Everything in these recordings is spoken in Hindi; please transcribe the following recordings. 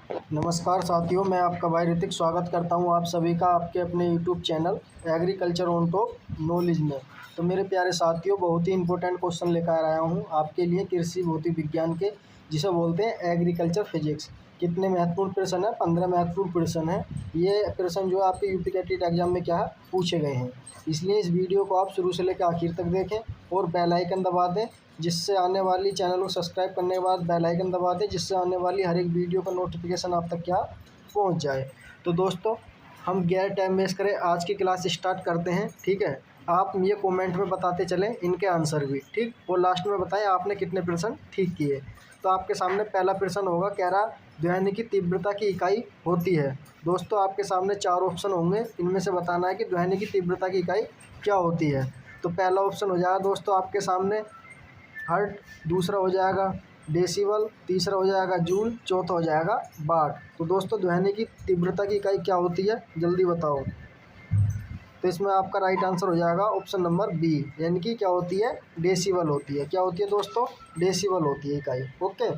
नमस्कार साथियों, मैं आपका भाई ऋतिक स्वागत करता हूं आप सभी का आपके अपने YouTube channel agriculture on top knowledge में। तो मेरे प्यारे साथियों, बहुत ही इंपॉर्टेंट क्वेश्चन लेकर आया हूं आपके लिए कृषि भौतिक विज्ञान के, जिसे बोलते हैं एग्रीकल्चर फिजिक्स। कितने महत्वपूर्ण प्रश्न है? 15 महत्वपूर्ण प्रश्न है। ये प्रश्न जो आपके यूपी कैटेट एग्जाम में क्या है पूछे गए हैं, इसलिए इस वीडियो को आप शुरू से लेकर आखिर तक देखें और बेल आइकन दबा दें, जिससे आने वाली चैनल को सब्सक्राइब करने के बाद बेल आइकन दबा दें, जिससे आने वाली हर एक वीडियो का नोटिफिकेशन आप तक क्या पहुंच जाए। तो दोस्तों, हम गैर टाइम वेस्ट करें, आज की क्लास स्टार्ट करते हैं। ठीक है, आप ये कमेंट में बताते चलें इनके आंसर भी, ठीक, और लास्ट में बताएं आपने कितने प्रश्न ठीक किए। तो आपके सामने पहला प्रश्न होगा, कह रहा ध्वनि की तीव्रता की इकाई होती है। दोस्तों, आपके सामने 4 ऑप्शन होंगे, इनमें से बताना है कि ध्वनि की तीव्रता की इकाई क्या होती है। तो पहला ऑप्शन हो जाएगा दोस्तों आपके सामने हर्ट, दूसरा हो जाएगा डेसिबल, तीसरा हो जाएगा जूल, चौथा हो जाएगा वाट। तो दोस्तों, ध्वनि की तीव्रता की इकाई क्या होती है, जल्दी बताओ। तो इसमें आपका राइट आंसर हो जाएगा ऑप्शन नंबर बी, यानी कि क्या होती है, डेसिबल होती है। क्या होती है दोस्तों? डेसिबल होती है इकाई। ओके।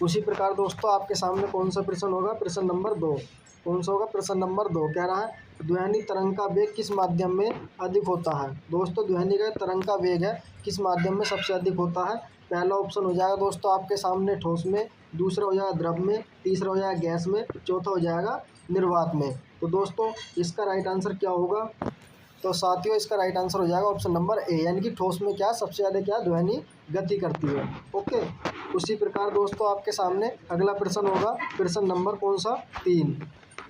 उसी प्रकार दोस्तों आपके सामने कौन सा प्रश्न होगा? प्रश्न नंबर 2। कौन सा होगा? प्रश्न नंबर 2 कह रहा है ध्वनि तरंग का वेग किस माध्यम में अधिक होता है। दोस्तों, ध्वनि का तरंग का वेग है किस माध्यम में सबसे अधिक होता है? पहला ऑप्शन हो जाएगा दोस्तों आपके सामने ठोस में, दूसरा हो जाएगा द्रव में, तीसरा हो जाएगा गैस में, चौथा हो जाएगा निर्वात में। तो दोस्तों, इसका राइट आंसर क्या होगा? तो साथियों, इसका राइट आंसर हो जाएगा ऑप्शन नंबर ए, यानी कि ठोस में क्या सबसे ज़्यादा क्या ध्वनि गति करती है। ओके। उसी प्रकार दोस्तों आपके सामने अगला प्रश्न होगा, प्रश्न नंबर कौन सा? 3।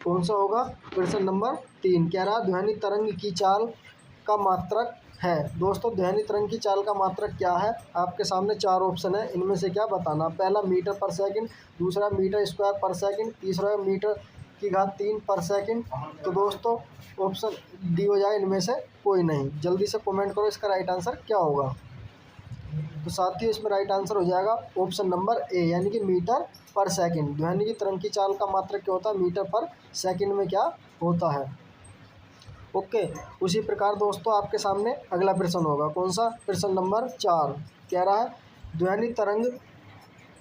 कौन सा होगा? प्रश्न नंबर 3 कह रहा ध्वनि तरंग की चाल का मात्रक है। दोस्तों, ध्वनि तरंग की चाल का मात्रक क्या है? आपके सामने 4 ऑप्शन है, इनमें से क्या बताना। पहला मीटर पर सेकंड, दूसरा मीटर स्क्वायर पर सेकंड, तीसरा मीटर की घात 3 पर सेकंड। तो दोस्तों, ऑप्शन डी हो जाए इनमें से कोई नहीं। जल्दी से कमेंट करो इसका राइट आंसर क्या होगा। तो साथियों, इसमें राइट आंसर हो जाएगा ऑप्शन नंबर ए, यानी कि मीटर पर सेकंड। ध्वनि की तरंग की चाल का मात्रक क्या होता है? मीटर पर सेकंड में क्या होता है। ओके। उसी प्रकार दोस्तों आपके सामने अगला प्रश्न होगा, कौन सा? प्रश्न नंबर 4 कह रहा है ध्वनि तरंग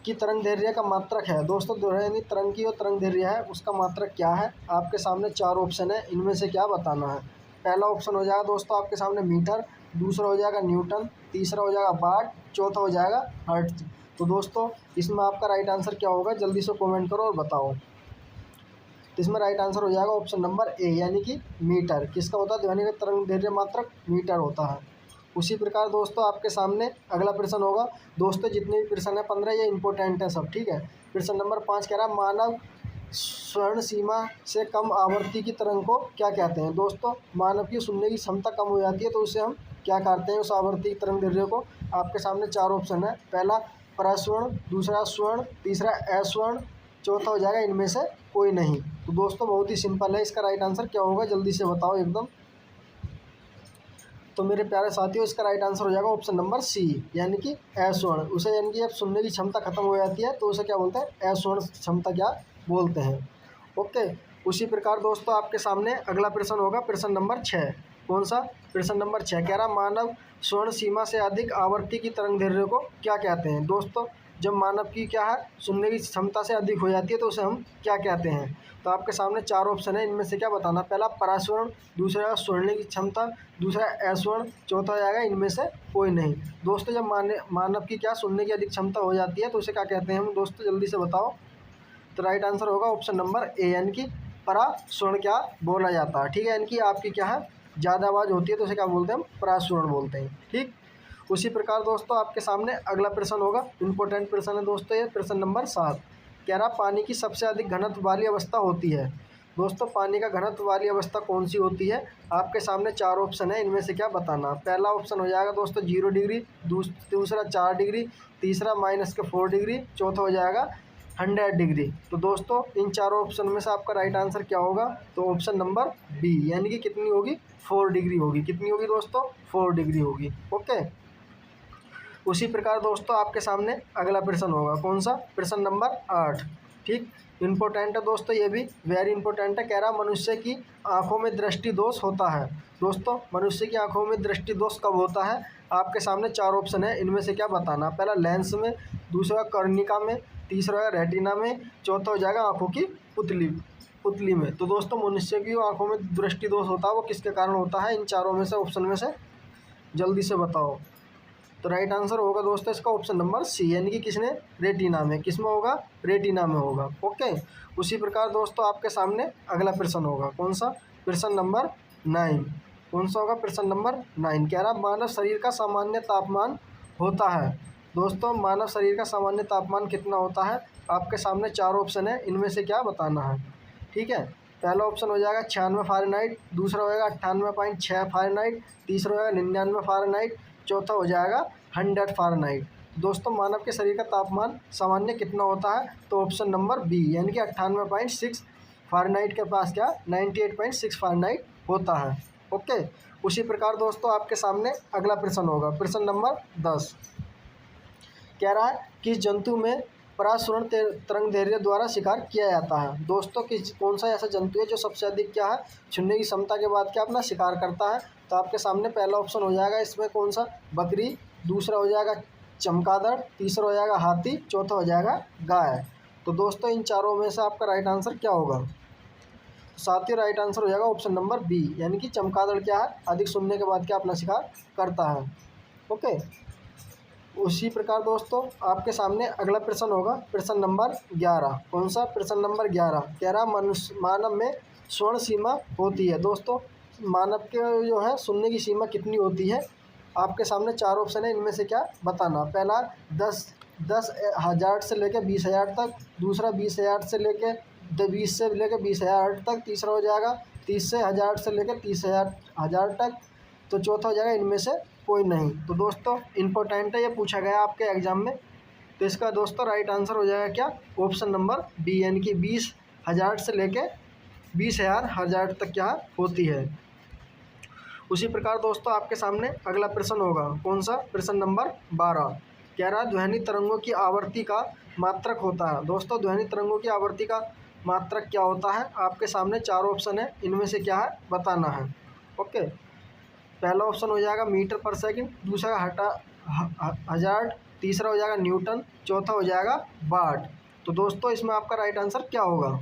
की तरंग दैर्घ्य का मात्रक है। दोस्तों, ध्वनि तरंग की जो तरंग दैर्घ्य है उसका मात्रक क्या है? आपके सामने 4 ऑप्शन है, इनमें से क्या बताना है। पहला ऑप्शन हो जाएगा दोस्तों आपके सामने मीटर, दूसरा हो जाएगा न्यूटन, तीसरा हो जाएगा वाट, चौथा हो जाएगा हर्ट्ज। तो दोस्तों, इसमें आपका राइट आंसर क्या होगा? जल्दी से कमेंट करो और बताओ। तो इसमें राइट आंसर हो जाएगा ऑप्शन नंबर ए, यानी कि मीटर। किसका होता है? ध्वनि का तरंग दैर्घ्य मात्रक मीटर होता है। उसी प्रकार दोस्तों आपके सामने अगला प्रश्न होगा। दोस्तों, जितने भी प्रश्न है 15, ये इंपॉर्टेंट है सब, ठीक है। प्रश्न नंबर 5 कह रहा है मानव स्वर्ण सीमा से कम आवृत्ति की तरंग को क्या कहते हैं। दोस्तों, मानव की सुनने की क्षमता कम हो जाती है तो उसे हम क्या करते हैं, उस आवृत्ति की तरंग दैर्घ्य को। आपके सामने 4 ऑप्शन है। पहला प्रस्वर्ण, दूसरा स्वर्ण, तीसरा अस्वर्ण, चौथा हो जाएगा इनमें से कोई नहीं। तो दोस्तों, बहुत ही सिंपल है, इसका राइट आंसर क्या होगा, जल्दी से बताओ एकदम। तो मेरे प्यारे साथियों, इसका राइट आंसर हो जाएगा ऑप्शन नंबर सी, यानी कि अस्वर्ण। उसे यानी कि जब सुनने की क्षमता खत्म हो जाती है तो उसे क्या बोलते हैं? अस्वर्ण क्षमता क्या बोलते हैं। ओके। उसी प्रकार दोस्तों आपके सामने अगला प्रश्न होगा, प्रश्न नंबर 6। कौन सा? प्रश्न नंबर 6 कह रहा मानव स्वर्ण सीमा से अधिक आवृत्ति की तरंग दैर्घ्य को क्या कहते हैं। दोस्तों, जब मानव की क्या है, सुनने की क्षमता से अधिक हो जाती है तो उसे हम क्या कहते हैं। तो आपके सामने 4 ऑप्शन है, इनमें से क्या बताना। पहला परास्वर्ण, दूसरा सुनने की क्षमता, दूसरा अस्वर्ण, चौथा जाएगा इनमें से कोई नहीं। दोस्तों, जब मानव की क्या सुनने की अधिक क्षमता हो जाती है तो उसे क्या कहते हैं हम। दोस्तों, जल्दी से बताओ। तो राइट आंसर होगा ऑप्शन नंबर ए, यानी कि परास्वर्ण क्या बोला जाता है, ठीक है। यानी कि आपकी क्या है, ज़्यादा आवाज़ होती है तो उसे क्या बोलते हैं हम? परास्वर्ण बोलते हैं, ठीक। उसी प्रकार दोस्तों आपके सामने अगला प्रश्न होगा, इंपॉर्टेंट प्रश्न है दोस्तों ये, प्रश्न नंबर 7 कह रहा पानी की सबसे अधिक घनत्व वाली अवस्था होती है। दोस्तों, पानी का घनत्व वाली अवस्था कौन सी होती है? आपके सामने 4 ऑप्शन है, इनमें से क्या बताना। पहला ऑप्शन हो जाएगा दोस्तों 0 डिग्री, दूसरा 4 डिग्री, तीसरा -4 डिग्री, चौथा हो जाएगा 100 डिग्री। तो दोस्तों, इन चारों ऑप्शन में से आपका राइट आंसर क्या होगा? तो ऑप्शन नंबर बी, यानी कि कितनी होगी? 4 डिग्री होगी। कितनी होगी दोस्तों? 4 डिग्री होगी। ओके। उसी प्रकार दोस्तों आपके सामने अगला प्रश्न होगा, कौन सा? प्रश्न नंबर 8, ठीक। इंपॉर्टेंट है दोस्तों, ये भी वेरी इंपॉर्टेंट है। कह रहा मनुष्य की आंखों में दृष्टि दोष होता है। दोस्तों, मनुष्य की आंखों में दृष्टि दोष कब होता है? आपके सामने 4 ऑप्शन है, इनमें से क्या बताना। पहला लेंस में, दूसरा कर्णिका में, तीसरा होगा रेटिना में, चौथा हो जाएगा आँखों की पुतली में। तो दोस्तों मनुष्य की आँखों में दृष्टि दोष होता है वो किसके कारण होता है? इन चारों में से, ऑप्शन में से जल्दी से बताओ। तो राइट आंसर होगा दोस्तों इसका ऑप्शन नंबर सी, यानी कि किसने? रेटिना में। किस में होगा? रेटिना में होगा। ओके, उसी प्रकार दोस्तों आपके सामने अगला प्रश्न होगा। कौन सा? प्रश्न नंबर 9। कौन सा होगा? प्रश्न नंबर 9 कह रहा मानव शरीर का सामान्य तापमान होता है। दोस्तों मानव शरीर का सामान्य तापमान कितना होता है? आपके सामने 4 ऑप्शन है, इनमें से क्या बताना है। ठीक है, पहला ऑप्शन हो जाएगा 96 फ़ारेनहाइट, दूसरा होगा 98.6 फ़ारेनहाइट, तीसरा होगा 99 फ़ारेनहाइट, चौथा हो जाएगा 100 फ़ारेनहाइट। दोस्तों मानव के शरीर का तापमान सामान्य कितना होता है? तो ऑप्शन नंबर बी, यानी कि 98.6 फ़ारेनहाइट के पास क्या 98.6 फ़ारेनहाइट होता है। ओके, उसी प्रकार दोस्तों आपके सामने अगला प्रश्न होगा। प्रश्न नंबर 10 कह रहा है कि जंतु में परासुरण तरंगदैर्घ्य द्वारा शिकार किया जाता है। दोस्तों कौन सा ऐसा जंतु है जो सबसे अधिक क्या है छूने की क्षमता के बाद क्या अपना शिकार करता है? तो आपके सामने पहला ऑप्शन हो जाएगा इसमें कौन सा? बकरी, दूसरा हो जाएगा चमगादड़, तीसरा हो जाएगा हाथी, चौथा हो जाएगा गाय। तो दोस्तों इन चारों में से आपका राइट आंसर क्या होगा? साथियों राइट आंसर हो जाएगा ऑप्शन नंबर बी, यानी कि चमगादड़ क्या है अधिक सुनने के बाद क्या अपना शिकार करता है। ओके, उसी प्रकार दोस्तों आपके सामने अगला प्रश्न होगा। प्रश्न नंबर 11। कौन सा? प्रश्न नंबर 11 कह रहा मानव में स्वर्ण सीमा होती है। दोस्तों मानव के जो है सुनने की सीमा कितनी होती है? आपके सामने 4 ऑप्शन है, इनमें से क्या बताना। पहला 10,000 से लेकर 20,000 तक, दूसरा 20,000 से लेकर 20,000 तक, तीसरा हो जाएगा 30,000 से लेकर 30,000 तक, तो चौथा हो जाएगा इनमें से कोई नहीं। तो दोस्तों इम्पोर्टेंट है, ये पूछा गया आपके एग्जाम में। तो इसका दोस्तों राइट आंसर हो जाएगा क्या? ऑप्शन नंबर बी, यानी कि 20,000 से लेके 20,000 तक क्या होती है। उसी प्रकार दोस्तों आपके सामने अगला प्रश्न होगा। कौन सा? प्रश्न नंबर 12 कह रहा ध्वनि तरंगों की आवृत्ति का मात्रक होता है। दोस्तों ध्वनि तरंगों की आवृत्ति का मात्रक क्या होता है? आपके सामने 4 ऑप्शन है, इनमें से क्या है बताना है। ओके, पहला ऑप्शन हो जाएगा मीटर पर सेकंड, दूसरा हज़ार, तीसरा हो जाएगा न्यूटन, चौथा हो जाएगा वाट। तो दोस्तों इसमें आपका राइट आंसर क्या होगा?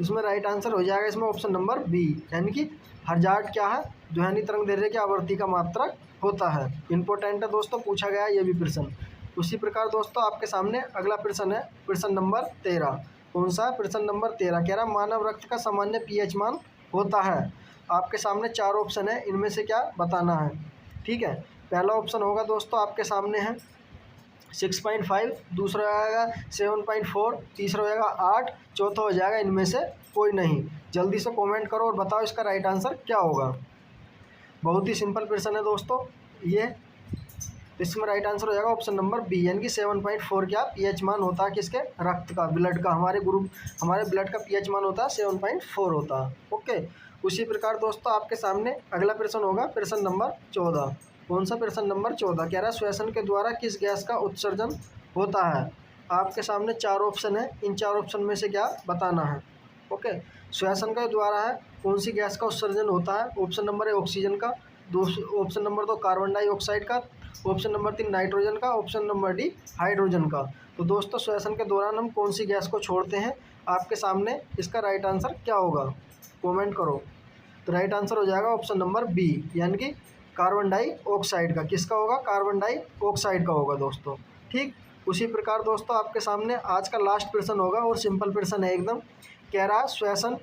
इसमें राइट आंसर हो जाएगा इसमें ऑप्शन नंबर बी, यानी कि हर्ट्ज क्या है ध्वनि तरंगदैर्घ्य की आवृत्ति का मात्रक होता है। इंपॉर्टेंट है दोस्तों, पूछा गया है ये भी प्रश्न। उसी प्रकार दोस्तों आपके सामने अगला प्रश्न है प्रश्न नंबर 13। कौन सा? प्रश्न नंबर 13 कह रहा मानव रक्त का सामान्य पीएच मान होता है। आपके सामने 4 ऑप्शन है, इनमें से क्या बताना है। ठीक है, पहला ऑप्शन होगा दोस्तों आपके सामने है 6.5, दूसरा हो जाएगा 7.4, तीसरा हो जाएगा 8, चौथा हो जाएगा इनमें से कोई नहीं। जल्दी से कमेंट करो और बताओ इसका राइट आंसर क्या होगा। बहुत ही सिंपल प्रश्न है दोस्तों ये। इसमें राइट आंसर हो जाएगा ऑप्शन नंबर बी, यानी कि 7.4 क्या पीएच मान होता है किसके? रक्त का, ब्लड का। हमारे ब्लड का पीएच मान होता है 7.4 होता है। ओके, उसी प्रकार दोस्तों आपके सामने अगला प्रश्न होगा प्रश्न नंबर 14। कौन सा? प्रश्न नंबर 14 कह रहा है श्वसन के द्वारा किस गैस का उत्सर्जन होता है। आपके सामने 4 ऑप्शन है, इन 4 ऑप्शन में से क्या बताना है। ओके, श्वसन के द्वारा है कौन सी गैस का उत्सर्जन होता है? ऑप्शन नंबर है ऑक्सीजन का, ऑप्शन नंबर 2 कार्बन डाइऑक्साइड का, ऑप्शन नंबर 3 नाइट्रोजन का, ऑप्शन नंबर डी हाइड्रोजन का। तो दोस्तों श्वसन के दौरान हम कौन सी गैस को छोड़ते हैं? आपके सामने इसका राइट आंसर क्या होगा? कमेंट करो। तो राइट आंसर हो जाएगा ऑप्शन नंबर बी, यानी कि कार्बन डाइऑक्साइड का। किसका होगा? कार्बन डाइऑक्साइड का होगा दोस्तों। ठीक, उसी प्रकार दोस्तों आपके सामने आज का लास्ट प्रश्न होगा और सिंपल प्रश्न है एकदम। कह रहा श्वसन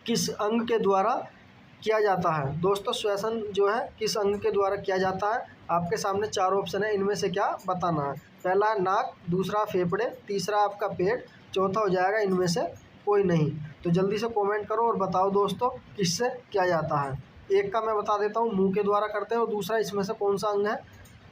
किस अंग के द्वारा किया जाता है। दोस्तों श्वसन जो है किस अंग के द्वारा किया जाता है? आपके सामने 4 ऑप्शन है, इनमें से क्या बताना है। पहला नाक, दूसरा फेफड़े, तीसरा आपका पेट, चौथा हो जाएगा इनमें से कोई नहीं। तो जल्दी से कमेंट करो और बताओ दोस्तों किससे किया जाता है। एक का मैं बता देता हूँ मुंह के द्वारा करते हैं और दूसरा इसमें से कौन सा अंग है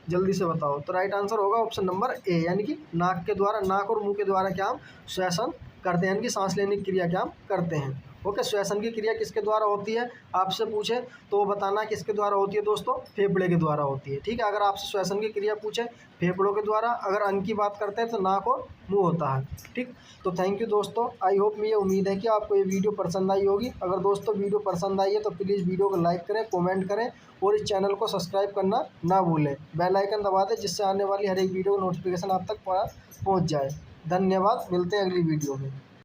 जल्दी से बताओ। तो राइट आंसर होगा ऑप्शन नंबर ए, यानी कि नाक के द्वारा, नाक और मुंह के द्वारा क्या हम श्वसन करते हैं, यानी कि सांस लेने की क्रिया क्या हम करते हैं। ओके, श्वसन की क्रिया किसके द्वारा होती है, आपसे पूछे तो वो बताना किसके द्वारा होती है दोस्तों, फेफड़े के द्वारा होती है। ठीक है, अगर आपसे श्वसन की क्रिया पूछे फेफड़ों के द्वारा, अगर अंग की बात करते हैं तो नाक और मुंह होता है। ठीक, तो थैंक यू दोस्तों। आई होप मुझे उम्मीद है कि आपको ये वीडियो पसंद आई होगी। अगर दोस्तों वीडियो पसंद आई है तो प्लीज़ वीडियो को लाइक करें, कमेंट करें और इस चैनल को सब्सक्राइब करना ना भूलें। बेल आइकन दबा दें जिससे आने वाली हर एक वीडियो का नोटिफिकेशन आप तक पहुँच जाए। धन्यवाद, मिलते हैं अगली वीडियो में।